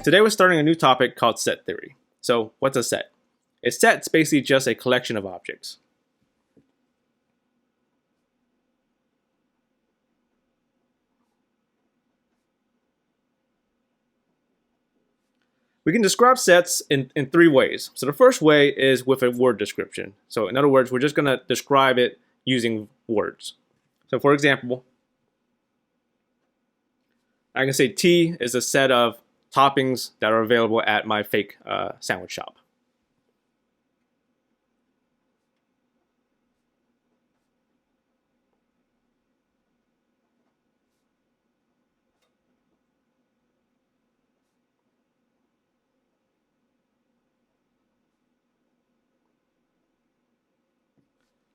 Today we're starting a new topic called set theory. So what's a set? A set's basically just a collection of objects. We can describe sets in three ways. So the first way is with a word description. So in other words, we're just going to describe it using words. So for example, I can say T is a set of toppings that are available at my fake sandwich shop.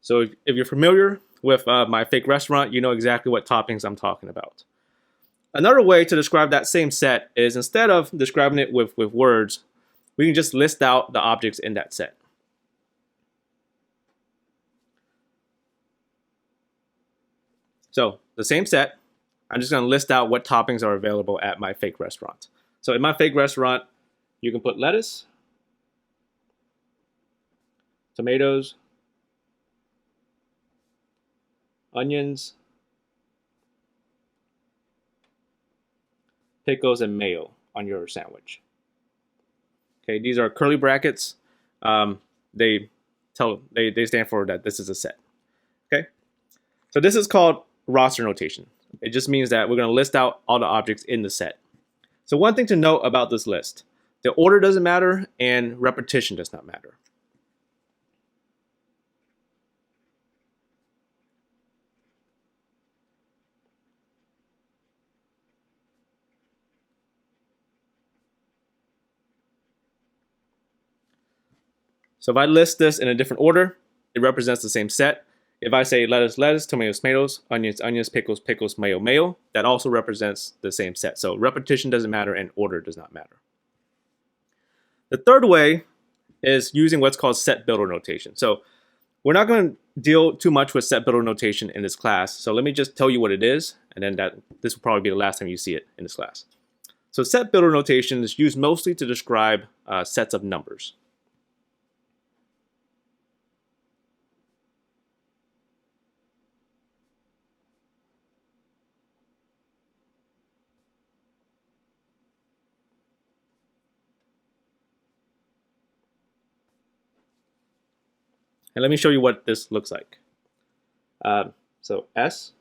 So if you're familiar with my fake restaurant, you know exactly what toppings I'm talking about. Another way to describe that same set is instead of describing it with words, we can just list out the objects in that set. So the same set, I'm just going to list out what toppings are available at my fake restaurant. So in my fake restaurant, you can put lettuce, tomatoes, onions, pickles, and mayo on your sandwich. Okay, these are curly brackets. They stand for that this is a set. Okay, so this is called roster notation. It just means that we're going to list out all the objects in the set. So one thing to note about this list, the order doesn't matter and repetition does not matter. So if I list this in a different order, it represents the same set. If I say lettuce, lettuce, tomatoes, tomatoes, onions, onions, pickles, pickles, mayo, mayo, that also represents the same set. So repetition doesn't matter and order does not matter. The third way is using what's called set builder notation. So we're not going to deal too much with set builder notation in this class. So let me just tell you what it is, and then this will probably be the last time you see it in this class. So set builder notation is used mostly to describe sets of numbers. And let me show you what this looks like. So S,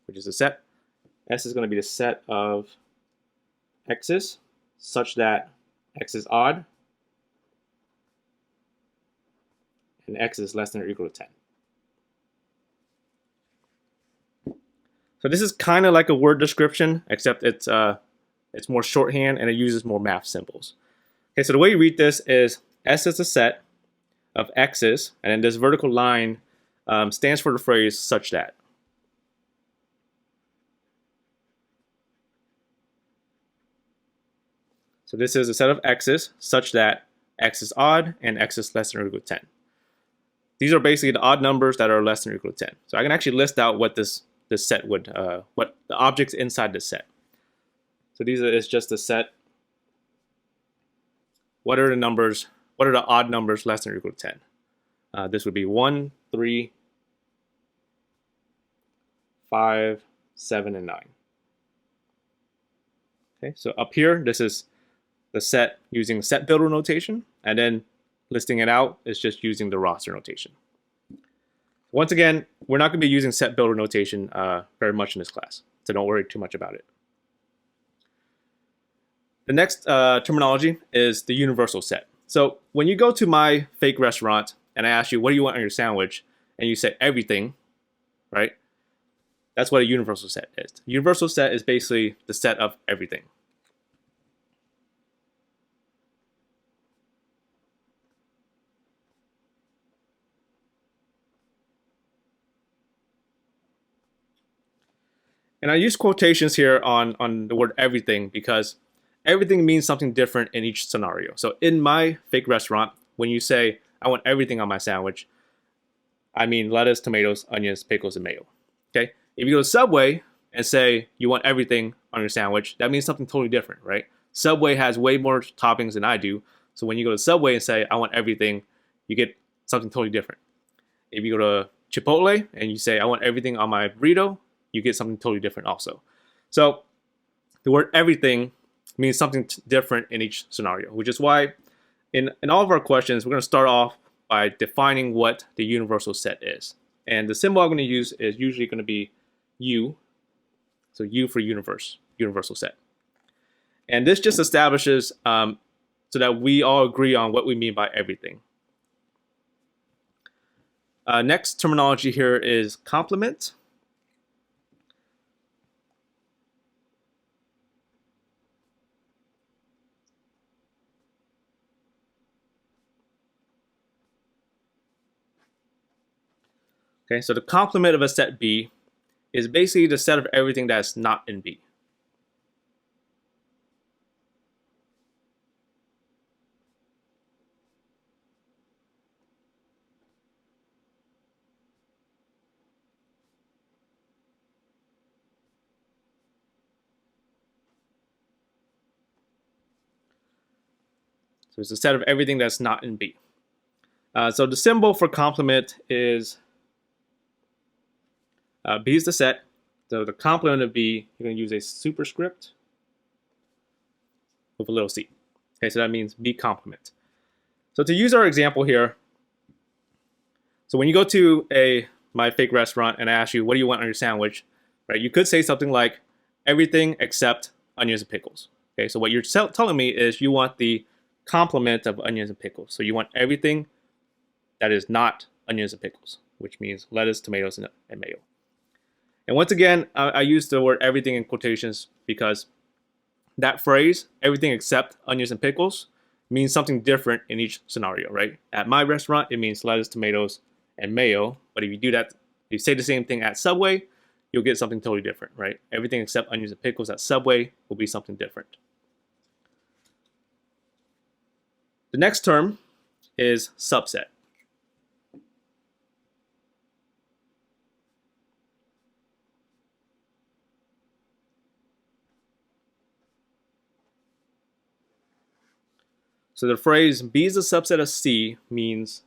which is a set, S is going to be the set of x's such that x is odd and x is less than or equal to 10. So this is kind of like a word description, except it's more shorthand and it uses more math symbols. Okay, so the way you read this is S is a set of x's, and then this vertical line stands for the phrase such that. So this is a set of x's such that x is odd and x is less than or equal to 10. These are basically the odd numbers that are less than or equal to 10. So I can actually list out what this set would, what the objects inside this set. So these is just a set. What are the numbers? What are the odd numbers less than or equal to 10? This would be 1, 3, 5, 7, and 9. Okay, so up here, this is the set using set builder notation, and then listing it out is just using the roster notation. Once again, we're not going to be using set builder notation very much in this class, so don't worry too much about it. The next terminology is the universal set. So when you go to my fake restaurant and I ask you, what do you want on your sandwich? And you say everything, right? That's what a universal set is. A universal set is basically the set of everything. And I use quotations here on the word everything because everything means something different in each scenario. So in my fake restaurant, when you say, I want everything on my sandwich, I mean lettuce, tomatoes, onions, pickles, and mayo. Okay? If you go to Subway and say you want everything on your sandwich, that means something totally different, right? Subway has way more toppings than I do. So when you go to Subway and say, I want everything, you get something totally different. If you go to Chipotle and you say, I want everything on my burrito, you get something totally different also. So the word everything means something different in each scenario, which is why in all of our questions, we're going to start off by defining what the universal set is. And the symbol I'm going to use is usually going to be U. So U for universe, universal set. And this just establishes so that we all agree on what we mean by everything. Next terminology here is complement. Okay, so the complement of a set B is basically the set of everything that's not in B. So it's a set of everything that's not in B. So the symbol for complement is B is the set. So the complement of B, you're going to use a superscript with a little c. Okay, so that means B complement. So to use our example here, so when you go to my fake restaurant and I ask you, what do you want on your sandwich, right? You could say something like everything except onions and pickles. Okay, so what you're telling me is you want the complement of onions and pickles. So you want everything that is not onions and pickles, which means lettuce, tomatoes, and mayo. And once again, I use the word everything in quotations because that phrase, everything except onions and pickles, means something different in each scenario, right? At my restaurant, it means lettuce, tomatoes, and mayo. But if you do that, if you say the same thing at Subway, you'll get something totally different, right? Everything except onions and pickles at Subway will be something different. The next term is subset. So the phrase B is a subset of C means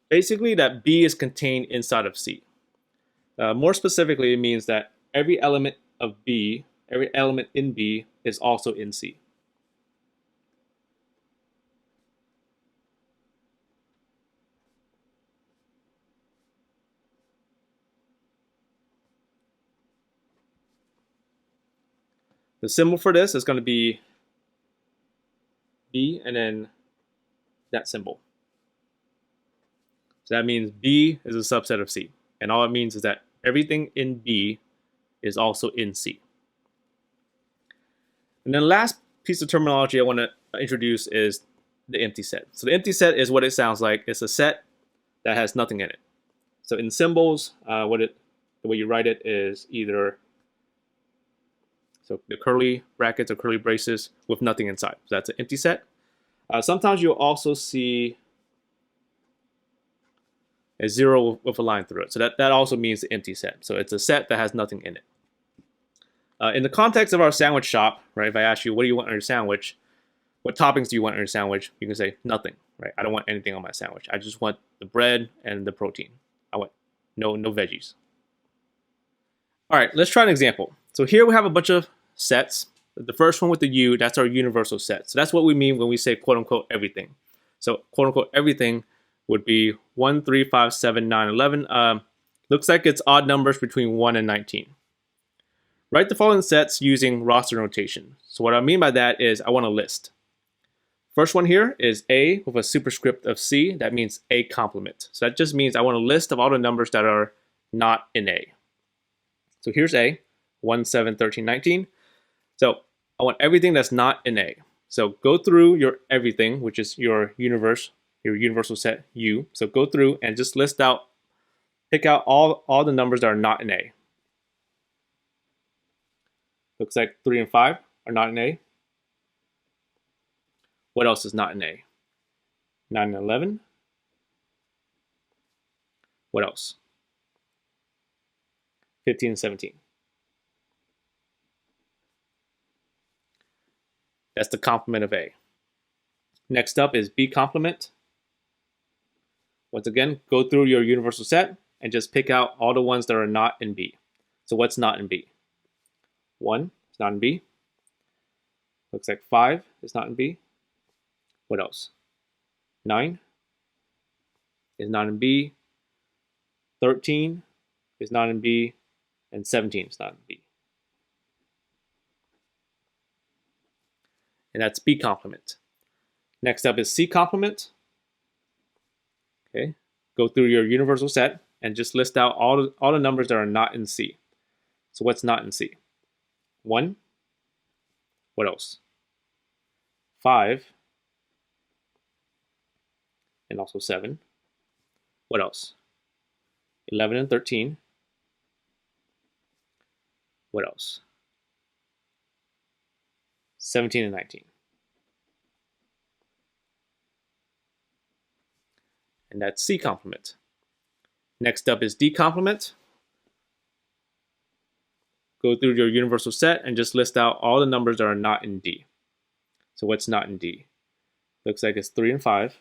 basically that B is contained inside of C. More specifically, it means that every element of B, every element in B is also in C. The symbol for this is going to be B and then that symbol. So that means B is a subset of C. And all it means is that everything in B is also in C. And then the last piece of terminology I want to introduce is the empty set. So the empty set is what it sounds like. It's a set that has nothing in it. So in symbols, the way you write it is either so the curly brackets or curly braces with nothing inside. So that's an empty set. Sometimes you'll also see a zero with a line through it. So that also means the empty set. So it's a set that has nothing in it. In the context of our sandwich shop, right? If I ask you, what do you want on your sandwich? What toppings do you want on your sandwich? You can say nothing, right? I don't want anything on my sandwich. I just want the bread and the protein. I want no veggies. All right, let's try an example. So here we have a bunch of sets. The first one with the U, that's our universal set. So that's what we mean when we say quote unquote everything. So quote unquote everything would be 1, 3, 5, 7, 9, 11. Looks like it's odd numbers between 1 and 19. Write the following sets using roster notation. So what I mean by that is I want a list. First one here is A with a superscript of C. That means A complement. So that just means I want a list of all the numbers that are not in A. So here's A, 1, 7, 13, 19. So I want everything that's not in A. So go through your everything, which is your universal set U. So go through and just pick out all the numbers that are not in A. Looks like 3 and 5 are not in A. What else is not in A? 9 and 11. What else? 15 and 17. That's the complement of A. Next up is B complement. Once again, go through your universal set and just pick out all the ones that are not in B. So what's not in B? 1 is not in B. Looks like 5 is not in B. What else? 9 is not in B. 13 is not in B. And 17 is not in B. And that's B complement. Next up is C complement. Okay, go through your universal set and just list out all the numbers that are not in C. So what's not in C? 1. What else? 5. And also 7. What else? 11 and 13. What else? 17 and 19. And that's C complement. Next up is D complement. Go through your universal set and just list out all the numbers that are not in D. So what's not in D? Looks like it's 3 and 5.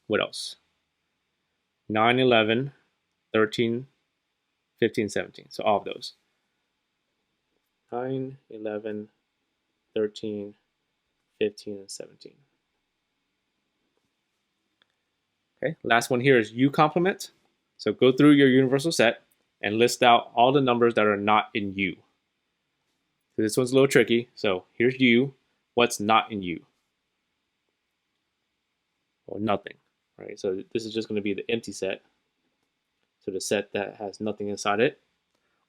What else? 9, 11, 13, 15, 17. So all of those. 9, 11, 13, 15, and 17. Okay, last one here is U complement. So go through your universal set and list out all the numbers that are not in U. So this one's a little tricky. So here's U. What's not in U? Well, nothing, right? So this is just going to be the empty set. So the set that has nothing inside it.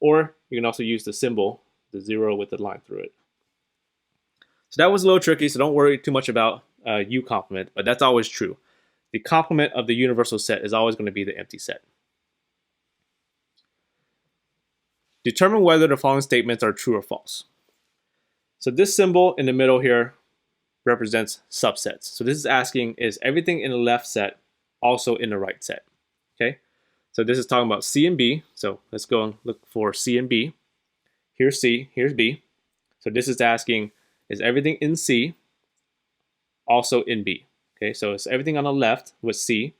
Or you can also use the symbol, the 0 with the line through it. So that was a little tricky, so don't worry too much about U complement, but that's always true. The complement of the universal set is always going to be the empty set. Determine whether the following statements are true or false. So this symbol in the middle here represents subsets. So this is asking, is everything in the left set also in the right set? Okay, so this is talking about C and B. So let's go and look for C and B. Here's C, here's B. So this is asking, is everything in C also in B? Okay, so it's everything on the left with C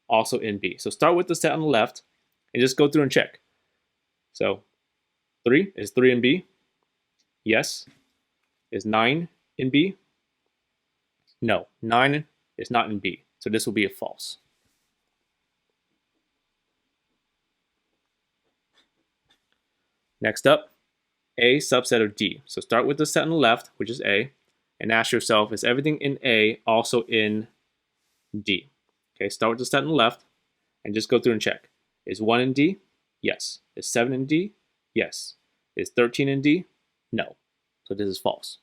also in B. So start with the set on the left and just go through and check. So 3 is 3 in B. Yes. Is 9 in B? No, 9 is not in B. So this will be a false. Next up, A subset of D. So start with the set on the left, which is A, and ask yourself, is everything in A also in D? Okay, start with the set on the left and just go through and check. Is 1 in D? Yes. Is 7 in D? Yes. Is 13 in D? No. So this is false.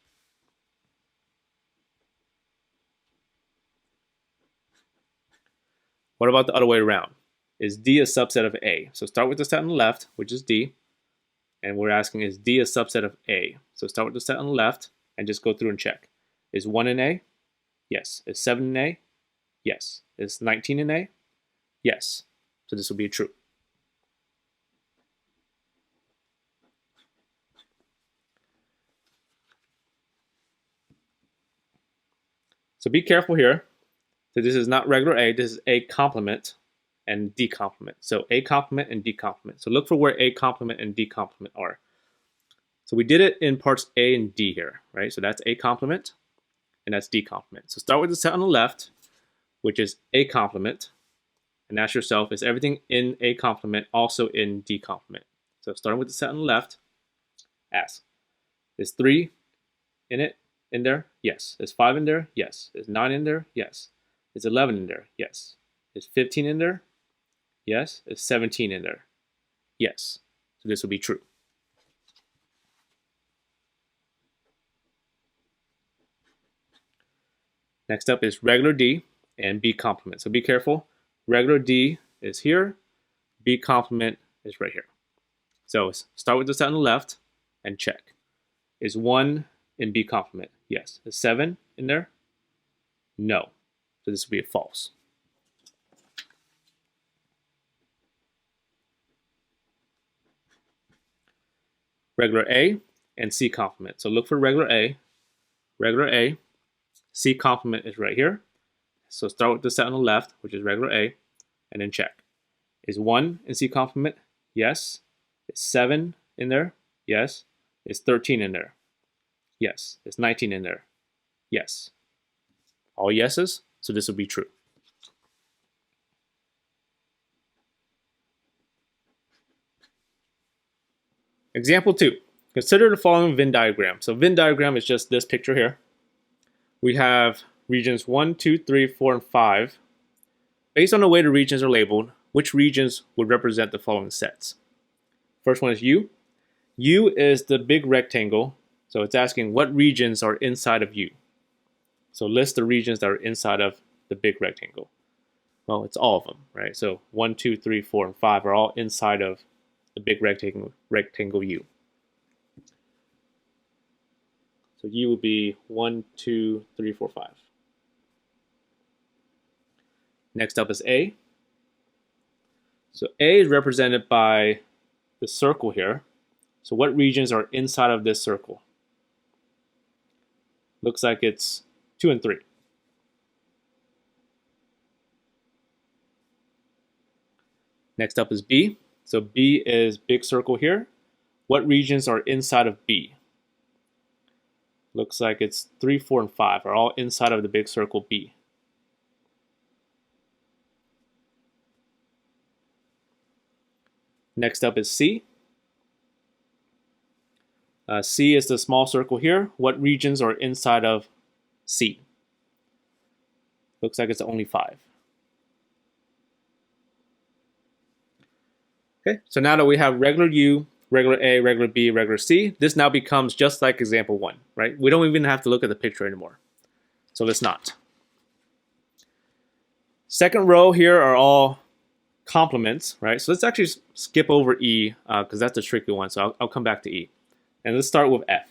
What about the other way around? Is D a subset of A? So start with the set on the left, which is D, and we're asking, is D a subset of A? So start with the set on the left and just go through and check. Is 1 in A? Yes. Is 7 in A? Yes. Is 19 in A? Yes. So this will be true. So be careful here. So this is not regular A, this is A complement and D complement. So A complement and D complement. So look for where A complement and D complement are. So we did it in parts A and D here, right? So that's A complement and that's D complement. So start with the set on the left, which is A complement, and ask yourself, is everything in A complement also in D complement? So starting with the set on the left, ask, is 3 in it, in there? Yes. Is 5 in there? Yes. Is 9 in there? Yes. Is 11 in there? Yes. Is 15 in there? Yes. Is 17 in there? Yes. So this will be true. Next up is regular D and B complement. So be careful. Regular D is here. B complement is right here. So start with the set on the left and check. Is 1 in B complement? Yes. Is 7 in there? No. So this will be a false. Regular A and C complement. So look for regular A, C complement is right here. So start with the set on the left, which is regular A, and then check. Is 1 in C complement? Yes. Is 7 in there? Yes. Is 13 in there? Yes. Is 19 in there? Yes. All yeses, so this will be true. Example 2. Consider the following Venn diagram. So Venn diagram is just this picture here. We have regions 1, 2, 3, 4, and 5. Based on the way the regions are labeled, which regions would represent the following sets? First one is U. U is the big rectangle, so it's asking what regions are inside of U. So list the regions that are inside of the big rectangle. Well, it's all of them, right? So 1, 2, 3, 4, and 5 are all inside of the big rectangle U. So U would be 1, 2, 3, 4, 5. Next up is A. So A is represented by the circle here. So what regions are inside of this circle? Looks like it's 2 and 3. Next up is B. So B is big circle here. What regions are inside of B? Looks like it's 3, 4, and 5 are all inside of the big circle B. Next up is C. C is the small circle here. What regions are inside of C? Looks like it's only 5. Okay, so now that we have regular U, regular A, regular B, regular C, this now becomes just like example 1, right? We don't even have to look at the picture anymore. So let's not. Second row here are all complements, right? So let's actually skip over E because that's a tricky one. So I'll come back to E. And let's start with F.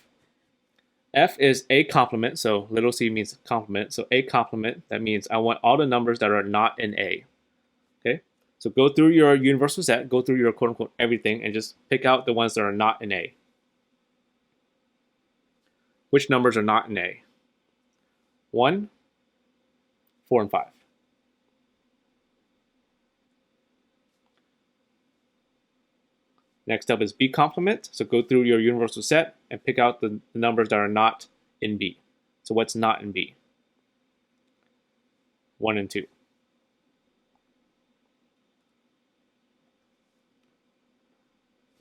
F is a complement, so little c means complement. So a complement, that means I want all the numbers that are not in A. Okay, so go through your universal set, go through your quote-unquote everything, and just pick out the ones that are not in A. Which numbers are not in A? 1, 4, and 5. Next up is B complement. So go through your universal set and pick out the numbers that are not in B. So what's not in B? 1 and 2.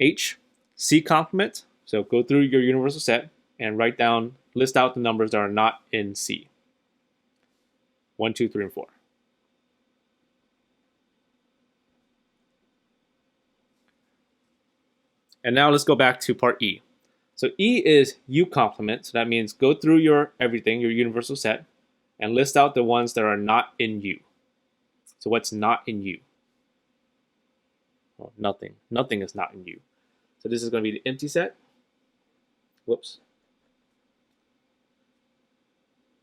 H, C complement. So go through your universal set and list out the numbers that are not in C. 1, 2, 3, and 4. And now let's go back to part E. So E is U complement. So that means go through your everything, your universal set, and list out the ones that are not in U. So what's not in U? Well, nothing. Nothing is not in U. So this is going to be the empty set. Whoops.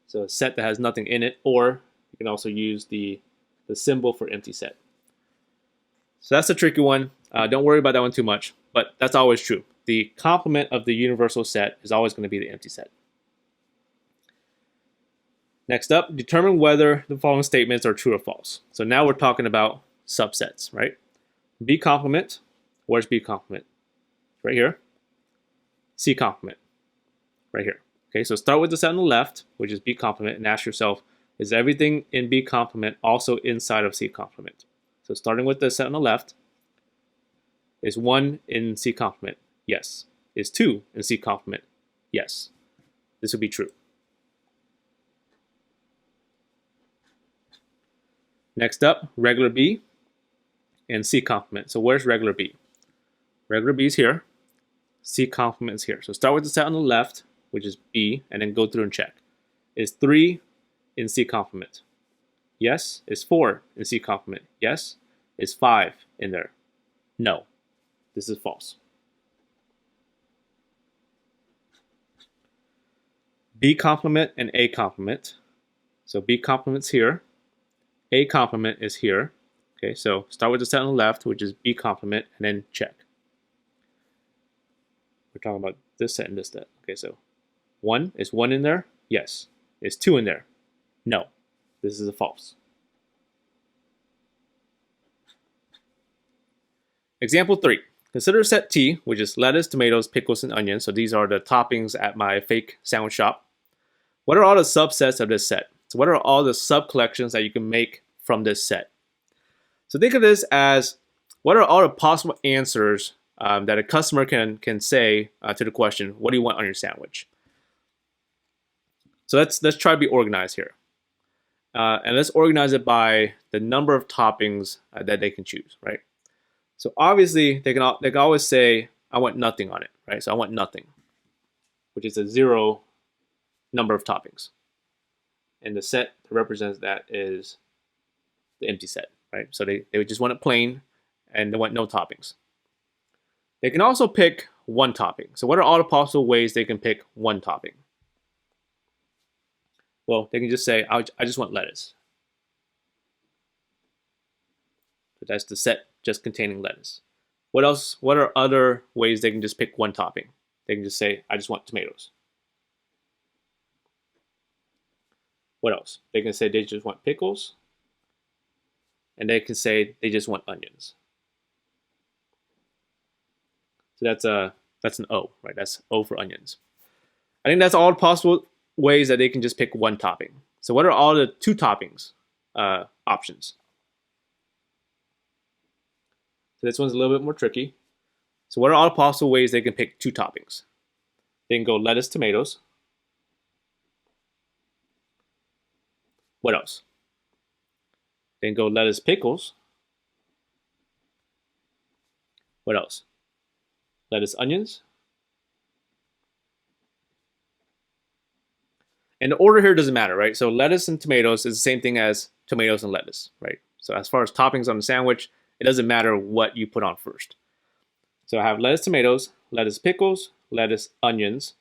So a set that has nothing in it, or you can also use the symbol for empty set. So that's a tricky one. Don't worry about that one too much, but that's always true. The complement of the universal set is always going to be the empty set. Next up, determine whether the following statements are true or false. So now we're talking about subsets, right? B complement, where's B complement? Right here. C complement, right here. Okay, so start with the set on the left, which is B complement, and ask yourself, is everything in B complement also inside of C complement? So starting with the set on the left, is 1 in C complement? Yes. Is 2 in C complement? Yes. This would be true. Next up, regular B and C complement. So where's regular B? Regular B is here. C complement is here. So start with the set on the left, which is B, and then go through and check. Is 3 in C complement? Yes. Is 4 in C complement? Yes. Is 5 in there? No. This is false. B complement and A complement. So B complement's here. A complement is here. Okay, so start with the set on the left, which is B complement, and then check. We're talking about this set and this set. Okay, so 1, is 1 in there? Yes. Is 2 in there? No. This is a false. Example 3. Consider set T, which is lettuce, tomatoes, pickles, and onions. So these are the toppings at my fake sandwich shop. What are all the subsets of this set? So what are all the sub-collections that you can make from this set? So think of this as what are all the possible answers that a customer can say to the question, what do you want on your sandwich? So let's try to be organized here. And let's organize it by the number of toppings that they can choose, right? So obviously they can always say, I want nothing on it, right? So I want nothing, which is a 0 number of toppings. And the set that represents that is the empty set, right? So they would just want it plain and they want no toppings. They can also pick 1 topping. So what are all the possible ways they can pick 1 topping? Well, they can just say, I just want lettuce. So that's the set just containing lettuce. What else? What are other ways they can just pick 1 topping? They can just say, I just want tomatoes. What else? They can say they just want pickles. And they can say they just want onions. So that's an O, right? That's O for onions. I think that's all possible ways that they can just pick 1 topping. So what are all the 2 toppings options? So this one's a little bit more tricky. So what are all the possible ways they can pick 2 toppings? They can go lettuce, tomatoes. What else? They can go lettuce, pickles. What else? Lettuce, onions. And the order here doesn't matter, right? So lettuce and tomatoes is the same thing as tomatoes and lettuce, right? So as far as toppings on the sandwich, it doesn't matter what you put on first. So I have lettuce, tomatoes, lettuce, pickles, lettuce, onions.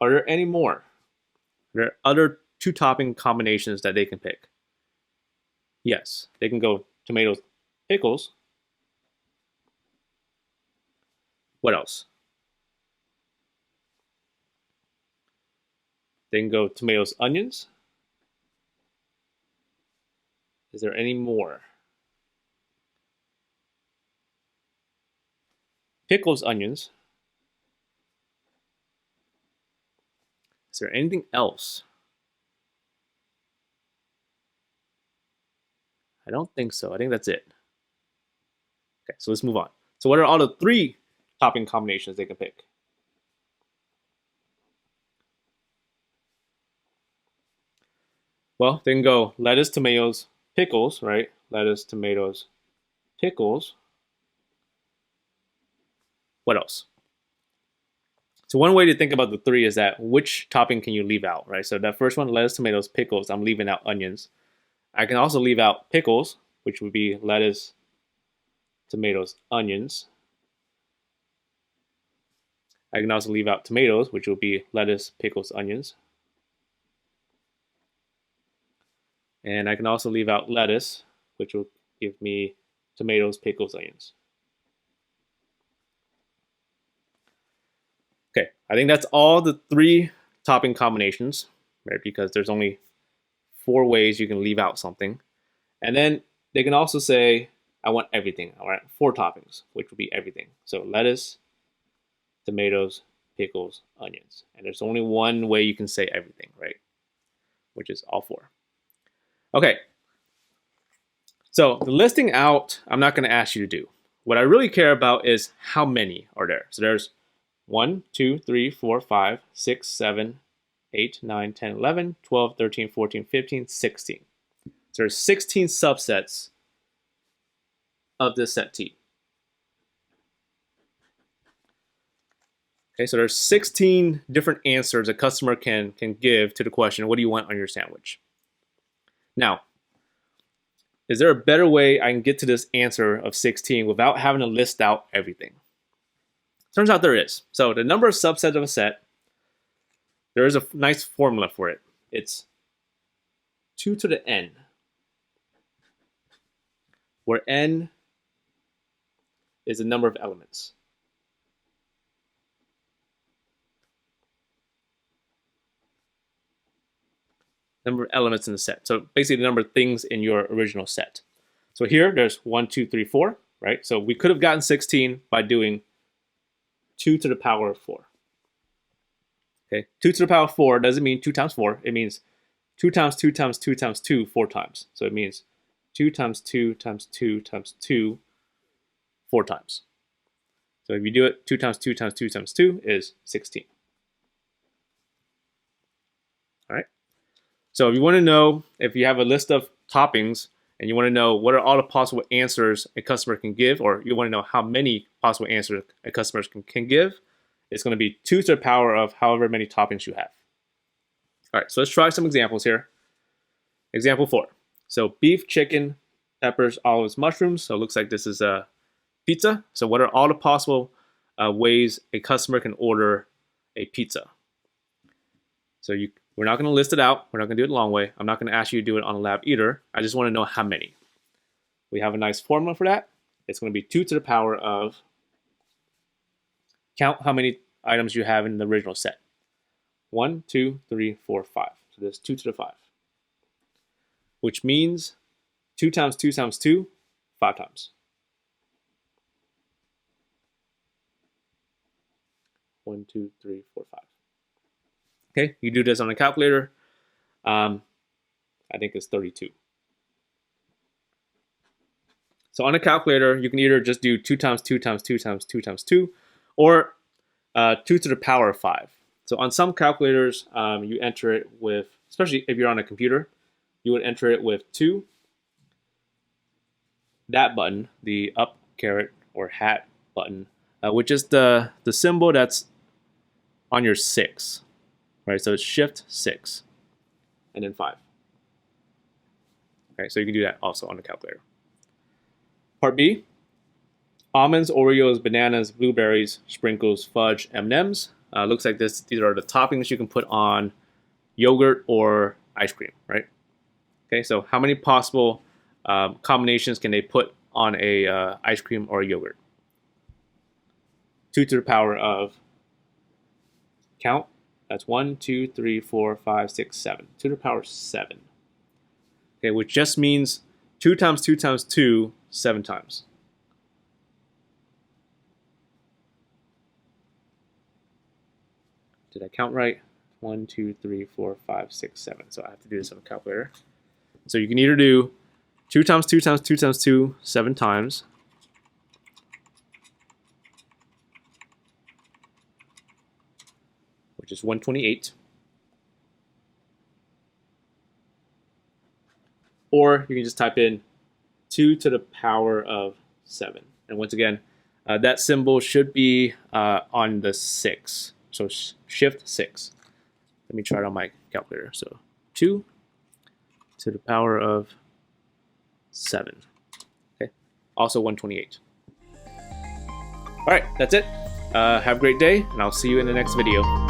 Are there any more? Are there other 2 topping combinations that they can pick? Yes, they can go tomatoes, pickles. What else? They can go tomatoes, onions. Is there any more? Pickles, onions. Is there anything else? I don't think so. I think that's it. Okay, so let's move on. So what are all the 3 topping combinations they can pick? Well, they can go lettuce, tomatoes, pickles, right? Lettuce, tomatoes, pickles. What else? So one way to think about the 3 is that which topping can you leave out, right? So that first one, lettuce, tomatoes, pickles, I'm leaving out onions. I can also leave out pickles, which would be lettuce, tomatoes, onions. I can also leave out tomatoes, which will be lettuce, pickles, onions. And I can also leave out lettuce, which will give me tomatoes, pickles, onions. Okay, I think that's all the 3 topping combinations, right? Because there's only 4 ways you can leave out something. And then they can also say, I want everything, all right? 4 toppings, which would be everything. So lettuce, tomatoes, pickles, onions. And there's only one way you can say everything, right? Which is all 4. Okay. So the listing out, I'm not going to ask you to do. What I really care about is how many are there. So there's 1, 2, 3, 4, 5, 6, 7, 8, 9, 10, 11, 12, 13, 14, 15, 16. So there's 16 subsets of this set T. Okay, so there's 16 different answers a customer can give to the question, what do you want on your sandwich? Now, is there a better way I can get to this answer of 16 without having to list out everything? Turns out there is. So the number of subsets of a set, there is a nice formula for it. It's 2 to the n, where n is the number of elements. number of elements in the set. So basically the number of things in your original set. So here there's 1, 2, 3, 4, right? So we could have gotten 16 by doing 2 to the power of 4. Okay, 2 to the power of 4 doesn't mean 2 times 4. It means 2 times 2 times 2 times 2 4 times. So it means 2 times 2 times 2 times 2 4 times. So if you do it, 2 times 2 times 2 times 2 is 16. All right. So if you want to know, if you have a list of toppings and you want to know what are all the possible answers a customer can give, or you want to know how many possible answers a customer can give, it's going to be 2 to the power of however many toppings you have. All right, so let's try some examples here. Example 4. So beef, chicken, peppers, olives, mushrooms. So it looks like this is a pizza. So what are all the possible ways a customer can order a pizza? So we're not going to list it out. We're not going to do it the long way. I'm not going to ask you to do it on a lab either. I just want to know how many. We have a nice formula for that. It's going to be 2 to the power of, count how many items you have in the original set. 1, 2, 3, 4, 5. So there's 2 to the 5. Which means 2 times 2 times 2, 5 times. 1, 2, 3, 4, 5. Okay, you do this on a calculator. I think it's 32. So on a calculator, you can either just do 2 times 2 times 2 times 2 times 2, or 2 to the power of 5. So on some calculators, you enter it with, especially if you're on a computer, you would enter it with 2, that button, the up caret or hat button, which is the symbol that's on your 6. Right, so it's Shift 6, and then 5. Okay, so you can do that also on the calculator. Part B: almonds, Oreos, bananas, blueberries, sprinkles, fudge, M&Ms. Looks like this. These are the toppings you can put on yogurt or ice cream, right? Okay, so how many possible combinations can they put on a ice cream or a yogurt? 2 to the power of, count. That's 1, 2, 3, 4, 5, 6, 7. 2 to the power 7. Okay, which just means 2 times 2 times 2, 7 times. Did I count right? 1, 2, 3, 4, 5, 6, 7. So I have to do this on a calculator. So you can either do 2 times 2 times 2 times 2, 7 times. Which is 128. Or you can just type in 2 to the power of 7. And once again, that symbol should be on the 6. So Shift 6. Let me try it on my calculator. So 2 to the power of 7. Okay. Also 128. All right, that's it. Have a great day, and I'll see you in the next video.